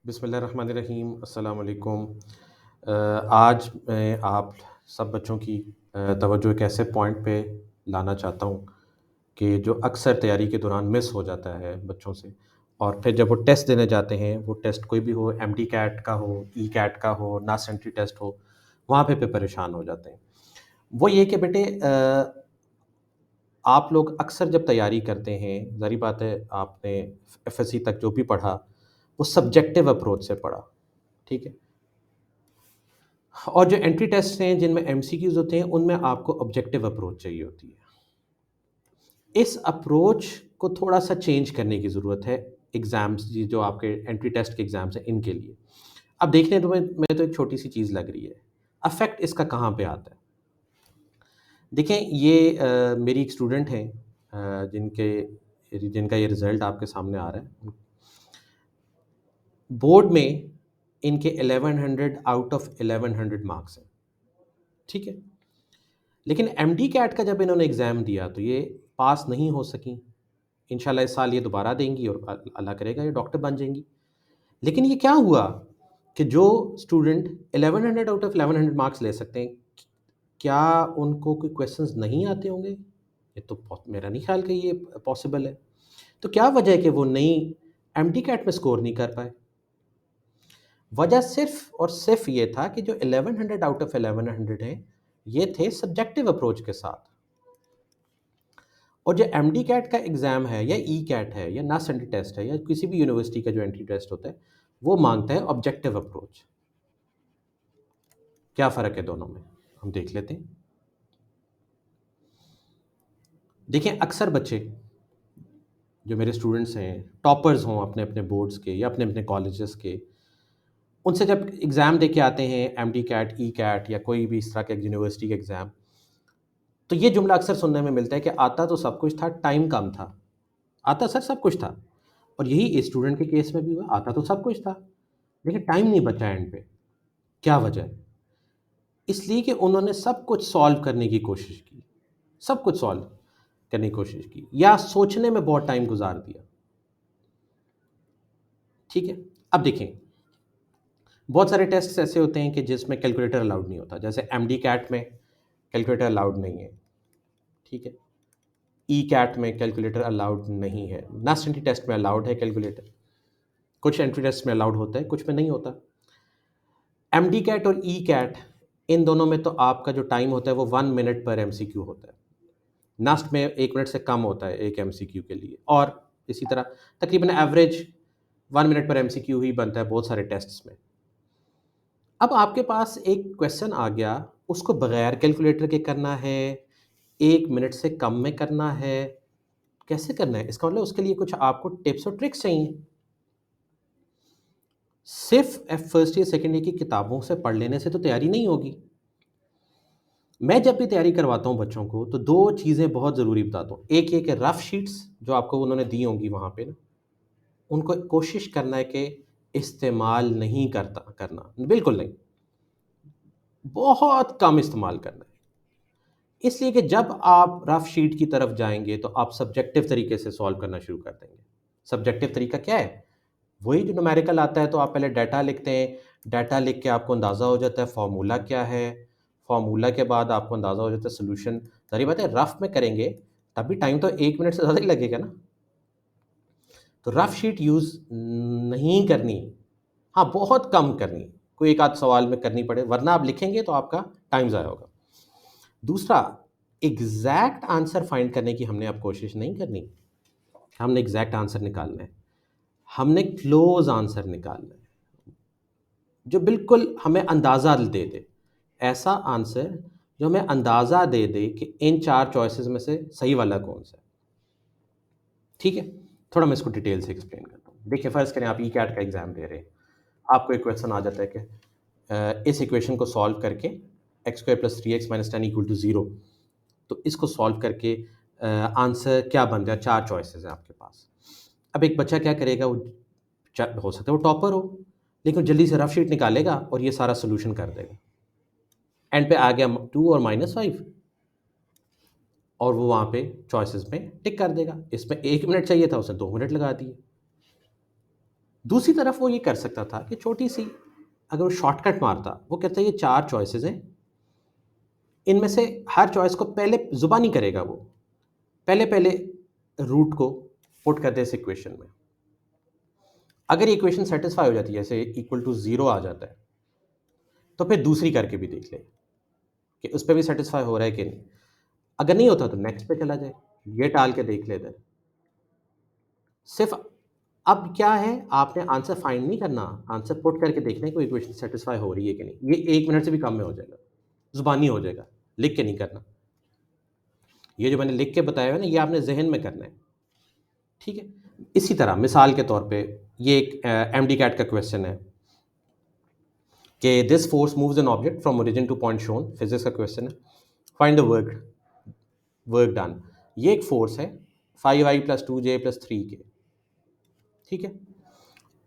बिस्मिल्लाहिर्रहमानिर्रहीम अस्सलाम वालेकुम। आज मैं आप सब बच्चों की तवज्जो एक ऐसे पॉइंट पे लाना चाहता हूँ कि जो अक्सर तैयारी के दौरान मिस हो जाता है बच्चों से, और फिर जब वो टेस्ट देने जाते हैं, वो टेस्ट कोई भी हो, एमडी कैट का हो, ई कैट का हो, नास एंट्री टेस्ट हो, वहाँ पे परेशान हो जाते हैं। वो ये कि बेटे, आप लोग अक्सर जब तैयारी करते हैं, ज़ाहिर बात है आपने एफएससी तक जो भी पढ़ा, वो सब्जेक्टिव अप्रोच से पढ़ा, ठीक है? और जो एंट्री टेस्ट हैं जिनमें एमसीक्यूज़ होते हैं, उनमें आपको ऑब्जेक्टिव अप्रोच चाहिए होती है। इस अप्रोच को थोड़ा-सा चेंज करने की ज़रूरत है एग्ज़ाम्स, ये जो आपके एंट्री टेस्ट के एग्ज़ाम्स हैं, इनके लिए। अब देखने तो में तो एक छोटी-सी चीज़ लग रही है, इफ़ेक्ट इसका कहाँ पे आता है? देखें, ये मेरी एक स्टूडेंट हैं, जिनका ये रिज़ल्ट आपके सामने आ रहा है। बोर्ड में इनके 1100 आउट ऑफ 1100 मार्क्स हैं, ठीक है? लेकिन एमडी कैट का जब इन्होंने एग्ज़ाम दिया तो ये पास नहीं हो सकीं। इंशाल्लाह इस साल ये दोबारा देंगी और अल्लाह करेगा ये डॉक्टर बन जाएँगी। लेकिन ये क्या हुआ कि जो स्टूडेंट 1100 आउट ऑफ 1100 मार्क्स ले सकते हैं, क्या उनको कोई क्वेश्चंस नहीं आते होंगे? ये तो मेरा नहीं ख़्याल कि ये पॉसिबल है। तो क्या वजह है कि वो नहीं एमडी कैट में स्कोर नहीं कर पाए? वजह सिर्फ़ और सिर्फ़ ये था कि जो 1100 आउट ऑफ 1100 हैं, ये थे सब्जेक्टिव अप्रोच के साथ। और जो एमडी कैट का एग्ज़ाम है या ई कैट है या नास एंट्री टेस्ट है या किसी भी यूनिवर्सिटी का जो एंट्री टेस्ट होता है, वो माँगता है ऑब्जेक्टिव अप्रोच। क्या फ़र्क है दोनों में? हम देख लेते हैं। देखिए, अक्सर बच्चे जो मेरे स्टूडेंट्स हैं, टॉपर्स हों अपने-अपने बोर्ड्स के या अपने-अपने कॉलेजेस के, उनसे जब एग्ज़ाम दे के आते हैं एमडी कैट, ई कैट या कोई भी इस तरह के यूनिवर्सिटी का एग्ज़ाम, तो ये जुमला अक्सर सुनने में मिलता है कि आता तो सब कुछ था, टाइम कम था। आता सर सब कुछ था, और यही इस स्टूडेंट के केस में भी हुआ, आता तो सब कुछ था, लेकिन टाइम नहीं बचा एंड पे। क्या वजह है? इसलिए कि उन्होंने सब कुछ सॉल्व करने की कोशिश की, सब कुछ सॉल्व करने की कोशिश की या सोचने में बहुत टाइम गुज़ार दिया, ठीक है? अब देखें, बहुत सारे टेस्ट्स ऐसे होते हैं कि जिसमें कैलकुलेटर अलाउड नहीं होता, जैसे एमडी कैट में कैलकुलेटर अलाउड नहीं है, ठीक है? ई कैट में कैलकुलेटर अलाउड नहीं है, नास्ट एंट्री टेस्ट में अलाउड है कैलकुलेटर, कुछ एंट्री टेस्ट में अलाउड होता है, कुछ में नहीं होता। एमडी कैट और ई कैट, इन दोनों में तो आपका जो टाइम होता है वो 1 मिनट पर एमसीक्यू होता है। नास्ट में 1 मिनट से कम होता है एक एमसीक्यू के लिए, और इसी तरह तकरीबन एवरेज 1 मिनट पर एमसीक्यू ही बनता है बहुत सारे टेस्ट्स में। अब आपके पास एक क्वेश्चन आ गया, उसको बगैर कैलकुलेटर के करना है, 1 मिनट से कम में करना है, कैसे करना है? इसका मतलब उसके लिए कुछ आपको टिप्स और ट्रिक्स चाहिए। सिर्फ़ फर्स्ट ईयर, सेकंड ईयर की किताबों से पढ़ लेने से तो तैयारी नहीं होगी। मैं जब भी तैयारी करवाता हूँ बच्चों को, तो 2 चीज़ें बहुत ज़रूरी बताता हूँ। एक ये कि रफ़ शीट्स जो आपको उन्होंने दी होंगी वहाँ पे ना, उनको कोशिश करना है कि इस्तेमाल नहीं करना, बिल्कुल नहीं, बहुत कम इस्तेमाल करना है। इसलिए कि जब आप रफ़ शीट की तरफ जाएँगे, तो आप सब्जेक्टिव तरीके से सॉल्व करना शुरू कर देंगे। सब्जेक्टिव तरीका क्या है? वही जो न्यूमेरिकल आता है, तो आप पहले डाटा लिखते हैं, डाटा लिख के आपको अंदाज़ा हो जाता है फ़ॉर्मूला क्या है, फ़ॉर्मूला के बाद आपको अंदाज़ा हो जाता है सॉल्यूशन। ज़ाहिर बात है रफ़ में करेंगे, तब भी टाइम तो 1 मिनट से ज़्यादा ही लगेगा ना। तो रफ़ शीट यूज़ नहीं करनी, हाँ, बहुत कम करनी, कोई एक आध सवाल में करनी पड़े, वरना आप लिखेंगे तो आपका टाइम ज़ाया होगा। दूसरा, एग्ज़ैक्ट आंसर फाइंड करने की हमने अब कोशिश नहीं करनी, हमने एग्ज़ैक्ट आंसर निकालना है, हमने क्लोज़ आंसर निकालना है। जो बिल्कुल हमें अंदाज़ा दे दे, ऐसा आंसर जो हमें अंदाज़ा दे दे कि इन 4 चॉइसेस में से सही वाला कौन-सा है, ठीक है? थोड़ा मैं इसको डिटेल से एक्सप्लेन करता हूँ। देखिए, फ़र्ज़ करें आप ई-कैट का एग्ज़ाम दे रहे हैं, आपको एक क्वेश्चन आ जाता है कि इस इक्वेशन को सॉल्व करके x² + 3x - 10 = 0, तो इसको सॉल्व करके आंसर क्या बन गया? 4 चॉइसेस हैं आपके पास। अब एक बच्चा क्या करेगा, वो हो सकता है वो टॉपर हो, लेकिन वो जल्दी से रफ़ शीट निकालेगा और ये सारा सॉल्यूशन कर देगा। एंड पे आ गया 2 और -5, और वो वहाँ पे चॉइसेस में टिक कर देगा। इसमें 1 मिनट चाहिए था, उसने 2 मिनट लगा दिए। दूसरी तरफ वो ये कर सकता था कि छोटी सी अगर वो शॉर्टकट मारता, वो कहता है ये 4 चॉइसेस हैं, इनमें से हर चॉइस को पहले ज़ुबानी करेगा वो, पहले रूट को पुट कर दे इस इक्वेशन में। अगर ये इक्वेशन सेटिस्फाई हो जाती है, जैसे इक्वल टू 0 आ जाता है, तो फिर दूसरी करके भी देख ले कि उस पे भी सेटिस्फाई हो रहा है कि नहीं। अगर नहीं होता तो नेक्स्ट पे चला जाए, ये टाल के देख ले इधर। सिर्फ अब क्या है, आपने आंसर फाइंड नहीं करना, आंसर पुट करके देखना है कोई इक्वेशन सेटिस्फाई हो रही है कि नहीं। ये 1 मिनट से भी कम में हो जाएगा, ज़ुबानी हो जाएगा, लिख के नहीं करना। ये जो मैंने लिख के बताया है ना, ये आपने ज़हन में करना है, ठीक है? इसी तरह मिसाल के तौर पे ये एक एमडी कैट का क्वेश्चन है कि this force moves an object from origin two point shown, physics का क्वेश्चन है। Find the work done. ये एक फोर्स है 5i + 2j + 3k, ठीक है?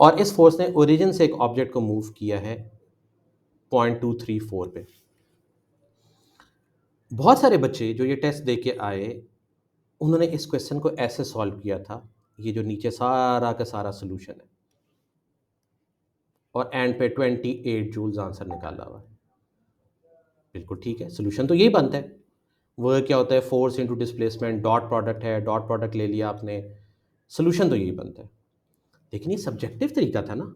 और इस फोर्स ने ओरिजिन से एक ऑब्जेक्ट को मूव किया है 0.234 पे। बहुत सारे बच्चे जो ये टेस्ट दे के आए, उन्होंने इस क्वेश्चन को ऐसे सॉल्व किया था, ये जो नीचे सारा का सारा सोल्यूशन है, और एंड पे 28 जूल्स आंसर निकाला हुआ है। बिल्कुल ठीक है, सोल्यूशन तो यही बनता है। वह क्या होता है, force into displacement, dot product है, डॉट प्रोडक्ट ले लिया आपने, सोल्यूशन तो यही बनता है। लेकिन ये सब्जेक्टिव तरीका था ना,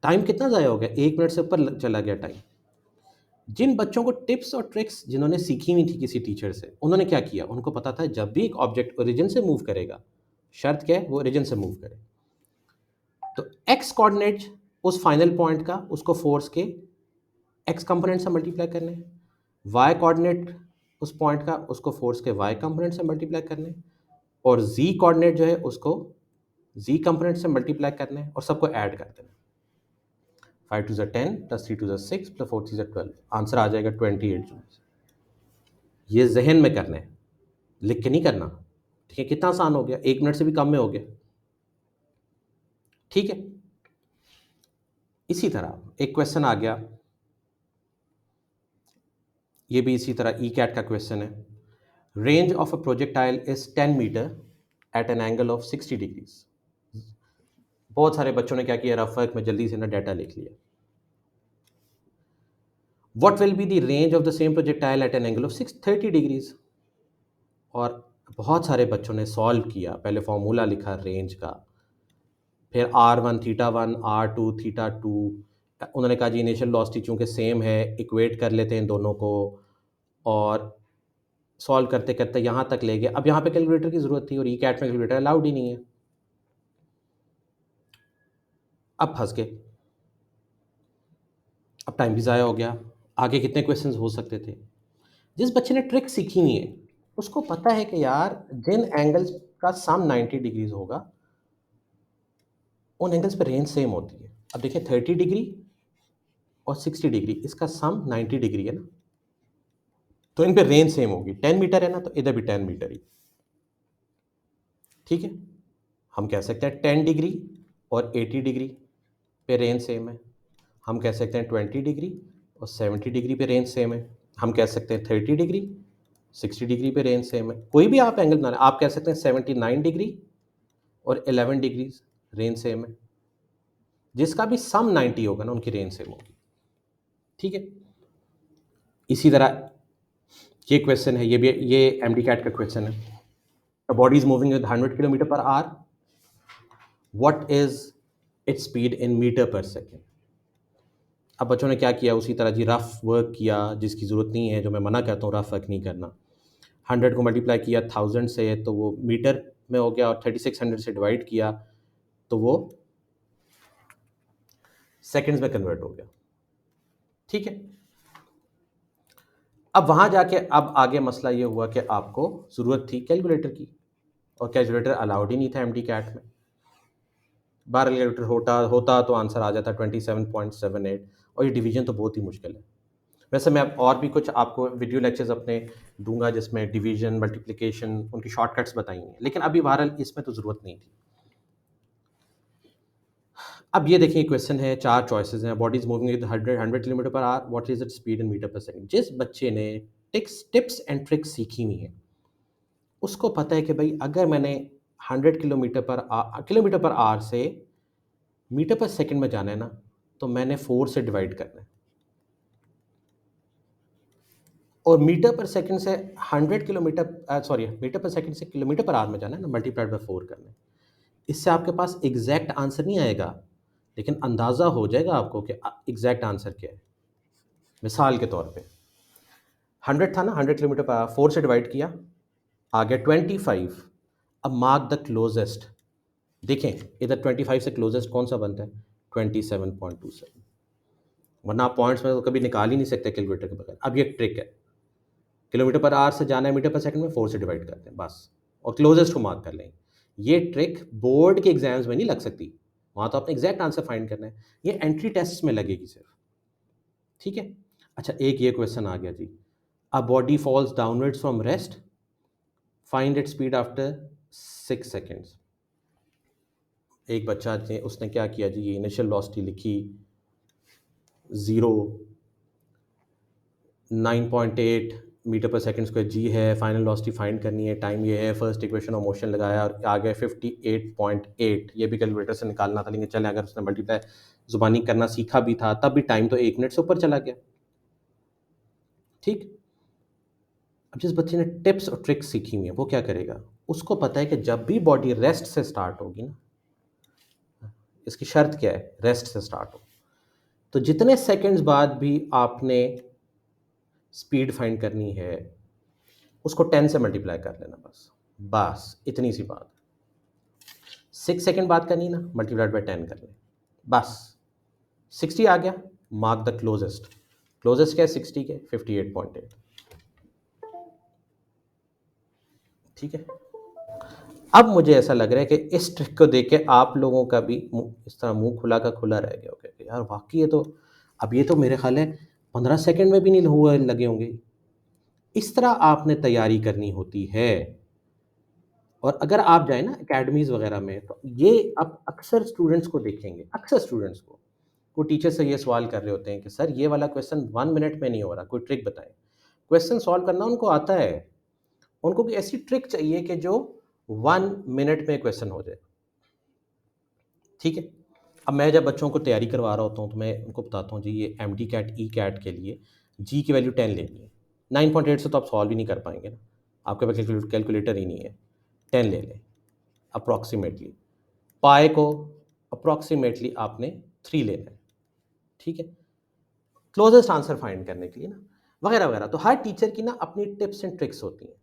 टाइम कितना ज़ाया हो गया, 1 मिनट से ऊपर चला गया टाइम। जिन बच्चों को टिप्स और ट्रिक्स जिन्होंने सीखी हुई थी किसी टीचर से, उन्होंने क्या किया, उनको पता था जब भी एक ऑब्जेक्ट ओरिजिन से मूव करेगा, शर्त क्या है, वो ओरिजिन से मूव करे, तो एक्स कोऑर्डिनेट उस फाइनल पॉइंट का, उसको फोर्स के एक्स कंपोनेंट से मल्टीप्लाई करने हैं, वाई कोऑर्डिनेट उस पॉइंट का, उसको फोर्स के वाई कंपोनेंट से मल्टीप्लाई करने हैं, और जी कोऑर्डिनेट जो है उसको जी कंपोनेंट से मल्टीप्लाई करने हैं, और सबको ऐड कर देना। 5 2 10 + 3 2 6 + 4 3 12, आंसर आ जाएगा 28 जूल। ये जहन में करना है, लिख के नहीं करना। ठीक है, कितना आसान हो गया, 1 मिनट से भी कम में हो गया, ठीक है? इसी तरह एक क्वेश्चन आ गया, ये भी इसी तरह ई कैट का क्वेश्चन है। Range of a projectile is 10 metre at an angle of 60 degrees. बहुत सारे बच्चों ने क्या किया, रफ वर्क में जल्दी से ना डाटा लिख लिया। What will be the range of the same projectile eight an angle of 630 degrees. और बहुत सारे बच्चों ने सॉल्व किया, पहले फॉर्मूला लिखा रेंज का, फिर r1 θ1 r2 θ2, उन्होंने कहा जी इनिशियल वेलोसिटी चूंकि सेम है, इक्वेट कर लेते हैं इन दोनों को, और सॉल्व करते करते यहाँ तक ले गए। अब यहाँ पे कैलकुलेटर की ज़रूरत थी और ई कैट में कैलकुलेटर अलाउड ही नहीं है। अब फंस गए, अब टाइम भी ज़ाया हो गया, आगे कितने क्वेश्चंस हो सकते थे। जिस बच्चे ने ट्रिक सीखी हुई है, उसको पता है कि यार जिन एंगल्स का सम 90 डिग्रीज होगा, उन एंगल्स पर रेंज सेम होती है। अब देखिए 30 डिग्री और 60 डिग्री, इसका सम 90 डिग्री है ना, तो इन पे रेंज सेम होगी। 10 मीटर है ना, तो इधर भी 10 मीटर ही, ठीक है? हम कह सकते हैं 10 डिग्री और 80 डिग्री पे रेंज सेम है। हम कह सकते हैं 20 डिग्री और 70 डिग्री पे रेंज सेम है। हम कह सकते हैं 30 डिग्री 60 डिग्री पे रेंज सेम है। कोई भी आप एंगल बना, आप कह सकते हैं 79 डिग्री और 11 डिग्री रेंज सेम है। जिसका भी सम 90 होगा ना, उनकी रेंज सेम होगी, ठीक है? इसी तरह ये क्वेश्चन है, ये एमडी कैट का क्वेश्चन है। A body is moving with 100 kilometre per hour, what is its speed in metre per second. अब बच्चों ने क्या किया, उसी तरह जी रफ वर्क किया, जिसकी ज़रूरत नहीं है, जो मैं मना करता हूँ रफ वर्क नहीं करना। 100 को मल्टीप्लाई किया 1000 से, तो वो मीटर में हो गया, और 3600 से डिवाइड किया तो वो सेकंड्स में कन्वर्ट हो गया, ठीक है? अब वहाँ जाके अब आगे मसला ये हुआ कि आपको ज़रूरत थी कैलकुलेटर की, और कैलकुलेटर अलाउड ही नहीं था एमडी कैट में। 12 कैलकुलेटर होता तो आंसर आ जाता 27.78, और ये डिवीजन तो बहुत ही मुश्किल है। वैसे मैं अब और भी कुछ आपको वीडियो लेक्चर्स अपने दूंगा जिसमें डिवीजन, मल्टीप्लिकेशन, उनकी शॉर्टकट्स बताएंगे, लेकिन अभी बहरहाल इसमें तो ज़रूरत नहीं थी। अब ये देखिए क्वेश्चन है, 4 चॉइसेस हैं। Body is moving with 100 kilometre per hour, what is its speed in metre per second. जिस बच्चे ने टिप्स एंड ट्रिक्स सीखी हुई है, उसको पता है कि भाई अगर मैंने 100 किलोमीटर पर आवर से मीटर पर सेकंड में जाना है ना, तो मैंने 4 से डिवाइड करना है, और मीटर पर सेकंड से 100 kilometre sorry metre per second से किलोमीटर पर आवर में जाना है ना, मल्टीप्लाइड बाय 4 करना है। इससे आपके पास एग्जैक्ट आंसर नहीं आएगा, लेकिन अंदाज़ा हो जाएगा आपको कि एग्जैक्ट आंसर क्या है। मिसाल के तौर पे 100 था ना, 100 किलोमीटर पर आवर, 4 से डिवाइड किया, आ गया 25। अब मार्क द क्लोजेस्ट। देखें इधर 25 से क्लोजेस्ट कौन सा बनता है, 27.27, वरना आप पॉइंट्स में तो कभी निकाल ही नहीं सकते कैलकुलेटर के बगैर। अब ये ट्रिक है, किलोमीटर पर आवर से जाना है मीटर पर सेकंड में, 4 से डिवाइड करते हैं बस, और क्लोजेस्ट को मार्क कर लें। ये ट्रिक बोर्ड के एग्जाम्स में नहीं लग सकती, वहाँ तो आपने एग्जैक्ट आंसर फाइंड करना है, ये एंट्री टेस्ट में लगेगी सिर्फ। ठीक है। अच्छा, एक ये क्वेश्चन आ गया जी, a body falls downwards from rest, find it speed after 6 seconds. एक बच्चा ने उसने क्या किया जी, ये इनिशियल वेलोसिटी लिखी 0, 9.8 मीटर पर सेकंड स्क्वायर जी है, फाइनल वेलोसिटी फाइंड करनी है, टाइम ये है, फर्स्ट इक्वेशन ऑफ मोशन लगाया और आ गया 58.8। ये भी कैलकुलेटर से निकालना था, लेकिन चले अगर उसने मल्टीप्लाई जुबानी करना सीखा भी था तब भी टाइम तो 1 मिनट से ऊपर चला गया। ठीक। अब जिस बच्चे ने टिप्स और ट्रिक्स सीखी हुई है वो क्या करेगा, उसको पता है कि जब भी बॉडी रेस्ट से स्टार्ट होगी ना, इसकी शर्त क्या है, रेस्ट से स्टार्ट हो, तो जितने सेकंड्स बाद भी आपने स्पीड फाइंड करनी है उसको 10 से मल्टीप्लाई कर लेना, बस बस इतनी सी बात। 6 सेकंड बाद करनी ना, मल्टीप्लाइड बाय 10 कर लें, बस 60 आ गया, मार्क द क्लोजेस्ट। क्लोजेस्ट क्या है 60 के, 58.8। ठीक है। अब मुझे ऐसा लग रहा है कि इस ट्रिक को देख के आप लोगों का भी इस तरह मुंह खुला का खुला रह गया होगा कि यार वाकई ये तो, अब ये तो मेरे ख्याल है 15 सेकंड में भी नहीं हुए लगे होंगे। इस तरह आपने तैयारी करनी होती है। और अगर आप जाए ना एकेडमीज़ वगैरह में, तो ये आप अक्सर स्टूडेंट्स को देखेंगे, अक्सर स्टूडेंट्स को वो टीचर से ये सवाल कर रहे होते हैं कि सर ये वाला क्वेश्चन 1 मिनट में नहीं हो रहा, कोई ट्रिक बताएं। क्वेश्चन सॉल्व करना उनको आता है, उनको कोई ऐसी ट्रिक चाहिए कि जो 1 मिनट में क्वेश्चन हो जाए। ठीक है। अब मैं जब बच्चों को तैयारी करवा रहा होता हूँ तो मैं उनको बताता हूँ जी, ये एमडी कैट ई कैट के लिए जी की वैल्यू 10 लेनी है। 9.8 से तो आप सॉल्व ही नहीं कर पाएंगे ना, आपके पास कैलकुलेटर ही नहीं है। 10 ले लें अप्रॉक्सीमेटली, पाए को अप्रॉक्सीमेटली आपने 3 लेना है। ठीक है, क्लोजेस्ट आंसर फाइंड करने के लिए ना, वगैरह वगैरह। तो हर टीचर की ना अपनी टिप्स एंड ट्रिक्स होती हैं।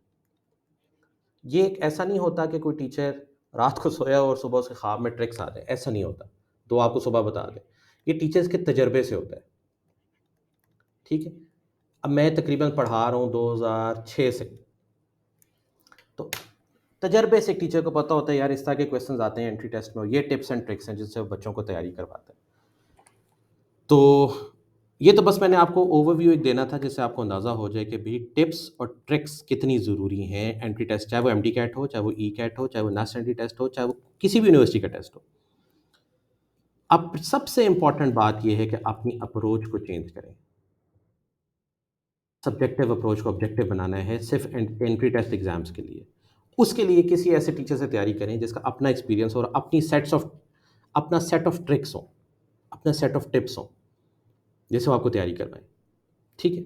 ये एक ऐसा नहीं होता कि कोई टीचर रात को सोया और सुबह उसके ख्वाब में ट्रिक्स आ जाए, ऐसा नहीं होता तो आपको सुबह बता दें। ये टीचर्स के तजर्बे से होता है। ठीक है। अब मैं तकरीबन पढ़ा रहा हूँ 2006 से, तो तजर्बे से एक टीचर को पता होता है यार इस तरह के क्वेश्चंस आते हैं एंट्री टेस्ट में, ये टिप्स एंड ट्रिक्स हैं जिससे वो बच्चों को तैयारी करवाता है। तो ये तो बस मैंने आपको ओवरव्यू एक देना था जिससे आपको अंदाज़ा हो जाए कि भाई टिप्स और ट्रिक्स कितनी ज़रूरी हैं एंट्री टेस्ट, चाहे वो एमडी कैट हो, चाहे वो ई कैट हो, चाहे वो नेशनल एंट्री टेस्ट हो, चाहे वो किसी भी यूनिवर्सिटी का टेस्ट हो। अब सबसे इम्पॉर्टेंट बात यह है कि अपनी अप्रोच को चेंज करें। सब्जेक्टिव अप्रोच को ऑब्जेक्टिव बनाना है सिर्फ एंट्री टेस्ट एग्जाम्स के लिए। उसके लिए किसी ऐसे टीचर से तैयारी करें जिसका अपना एक्सपीरियंस हो और अपना सेट ऑफ ट्रिक्स हो, अपना सेट ऑफ टिप्स हो, जिससे वो आपको तैयारी करवाएं। ठीक है।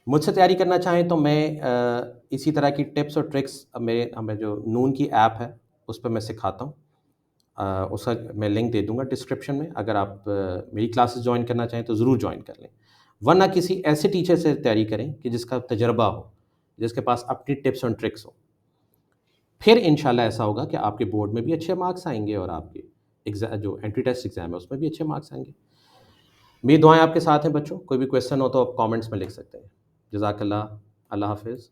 मुझसे तैयारी करना चाहें तो मैं इसी तरह की टिप्स और ट्रिक्स मेरे हमें जो नून की ऐप है उस पर मैं सिखाता हूँ। उसका मैं लिंक दे दूँगा डिस्क्रिप्शन में। अगर आप मेरी क्लासेस जॉइन करना चाहें तो ज़रूर जॉइन कर लें, वरना किसी ऐसे टीचर से तैयारी करें कि जिसका तजर्बा हो, जिसके पास अपनी टिप्स एंड ट्रिक्स हो। फिर इंशाल्लाह ऐसा होगा कि आपके बोर्ड में भी अच्छे मार्क्स आएंगे और आपके जो एंट्री टेस्ट एग्ज़ाम है उसमें भी अच्छे मार्क्स आएंगे। मेरी दुआएं आपके साथ हैं बच्चों। कोई भी क्वेश्चन हो तो आप कमेंट्स में लिख सकते हैं। जज़ाकल्लाह। अल्लाह हाफ़िज़।